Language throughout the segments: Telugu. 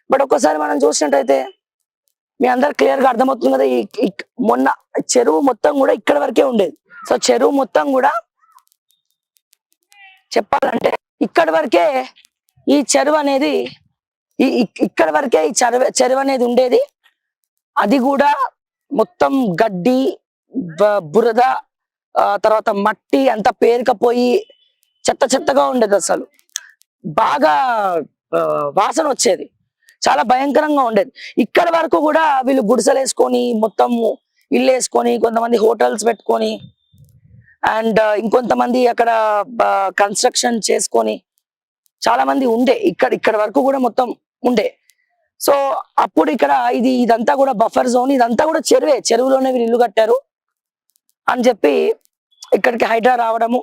బట్ ఒక్కసారి మనం చూసినట్టయితే మీ అందరు క్లియర్ గా అర్థమవుతుంది కదా, మొన్న చెరువు మొత్తం కూడా ఇక్కడ వరకే ఉండేది. సో చెరువు మొత్తం కూడా చెప్పాలంటే ఇక్కడ వరకే ఈ చెరువు అనేది ఇక్కడ వరకే ఈ చెరువు అనేది ఉండేది. అది కూడా మొత్తం గడ్డి, బురద, తర్వాత మట్టి అంతా పేరుకపోయి చెత్త చెత్తగా ఉండేది. అసలు బాగా వాసన వచ్చేది, చాలా భయంకరంగా ఉండేది. ఇక్కడ వరకు కూడా వీళ్ళు గుడిసెలు వేసుకొని, మొత్తం ఇల్లు వేసుకొని, కొంతమంది హోటల్స్ పెట్టుకొని, అండ్ ఇంకొంతమంది అక్కడ కన్స్ట్రక్షన్ చేసుకొని చాలా మంది ఉండే. ఇక్కడ వరకు కూడా మొత్తం ఉండే. సో అప్పుడు ఇక్కడ ఇదంతా కూడా బఫర్ జోన్, ఇదంతా కూడా చెరువులోనే వీళ్ళు ఇల్లు కట్టారు అని చెప్పి ఇక్కడికి హైడ్రా రావడము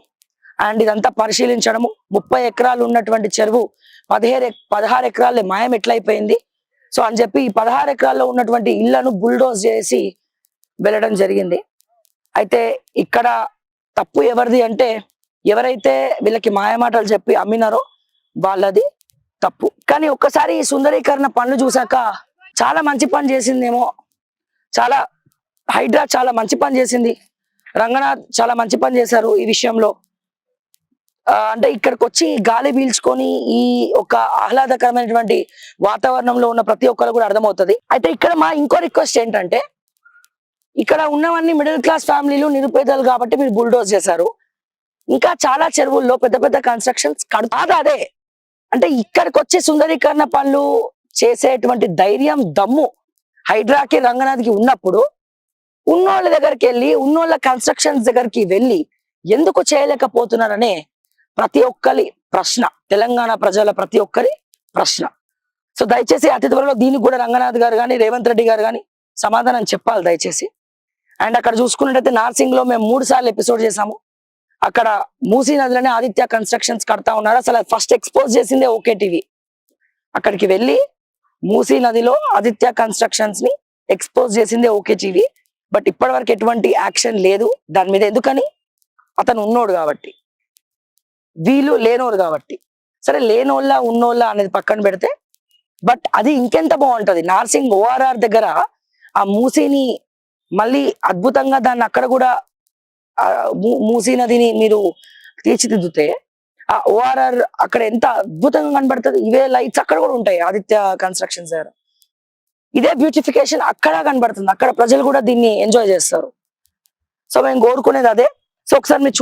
అండ్ ఇదంతా పరిశీలించడము. 30 ఎకరాలు ఉన్నటువంటి చెరువు 16 ఎకరాలే మాయం ఎట్లయిపోయింది. సో అని చెప్పి ఈ 16 ఎకరాల్లో ఉన్నటువంటి ఇళ్లను బుల్డోజ్ చేసి వెళ్ళడం జరిగింది. అయితే ఇక్కడ తప్పు ఎవరిది అంటే, ఎవరైతే వీళ్ళకి మాయమాటలు చెప్పి అమ్మినారో వాళ్ళది తప్పు. కానీ ఒక్కసారి ఈ సుందరీకరణ పనులు చూసాక చాలా మంచి పని చేసిందేమో, హైడ్రా చాలా మంచి పని చేసింది, రంగనాథ్ చాలా మంచి పని చేశారు ఈ విషయంలో. అంటే ఇక్కడికి వచ్చి గాలి పీల్చుకొని ఈ ఒక ఆహ్లాదకరమైనటువంటి వాతావరణంలో ఉన్న ప్రతి ఒక్కరు కూడా అర్థమవుతుంది. అయితే ఇక్కడ మా ఇంకో రిక్వెస్ట్ ఏంటంటే, ఇక్కడ ఉన్నవన్నీ మిడిల్ క్లాస్ ఫ్యామిలీలు, నిరుపేదలు కాబట్టి మీరు బుల్డోజ్ చేశారు. ఇంకా చాలా చెరువుల్లో పెద్ద పెద్ద కన్స్ట్రక్షన్స్ అదే అంటే ఇక్కడికి వచ్చే సుందరీకరణ పనులు చేసేటువంటి ధైర్యం, దమ్ము హైడ్రాకి, రంగనాథ్కి ఉన్నప్పుడు ఉన్నోళ్ళ దగ్గరికి వెళ్ళి, ఉన్నోళ్ళ కన్స్ట్రక్షన్స్ దగ్గరికి వెళ్ళి ఎందుకు చేయలేకపోతున్నారనే ప్రతి ఒక్కరి ప్రశ్న, తెలంగాణ ప్రజల ప్రతి ఒక్కరి ప్రశ్న. సో దయచేసి అతి త్వరలో దీనికి కూడా రంగనాథ్ గారు కానీ, రేవంత్ రెడ్డి గారు కానీ సమాధానం చెప్పాలి దయచేసి. అండ్ అక్కడ చూసుకున్నట్టయితే నార్సింగ్ లో మేము 3 సార్లు ఎపిసోడ్ చేసాము. అక్కడ మూసీ నదిలోనే ఆదిత్య కన్స్ట్రక్షన్స్ కడతా ఉన్నారు. అసలు ఫస్ట్ ఎక్స్పోజ్ చేసిందే ఓకే టీవీ. అక్కడికి వెళ్ళి మూసీ నదిలో ఆదిత్య కన్స్ట్రక్షన్స్ ని ఎక్స్పోజ్ చేసిందే ఓకే టీవీ. బట్ ఇప్పటి వరకు ఎటువంటి యాక్షన్ లేదు దాని మీద. ఎందుకని? అతను ఉన్నోడు కాబట్టి, వీళ్ళు లేనోడు కాబట్టి. సరే లేనోళ్ళ ఉన్నోళ్ళ అనేది పక్కన పెడితే, బట్ అది ఇంకెంత బాగుంటది. నార్సింగ్ ఓఆర్ఆర్ దగ్గర ఆ మూసీని మళ్ళీ అద్భుతంగా దాన్ని అక్కడ కూడా మూసీ నదిని మీరు తీర్చిదిద్దుతే ఆ ఓఆర్ఆర్ అక్కడ ఎంత అద్భుతంగా కనబడుతుంది. ఇవే లైట్స్ అక్కడ కూడా ఉంటాయి ఆదిత్య కన్స్ట్రక్షన్స్ దగ్గర. ఇదే బ్యూటిఫికేషన్ అక్కడ కనబడుతుంది. అక్కడ ప్రజలు కూడా దీన్ని ఎంజాయ్ చేస్తారు. సో మేము కోరుకునేది అదే. సో ఒకసారి మీరు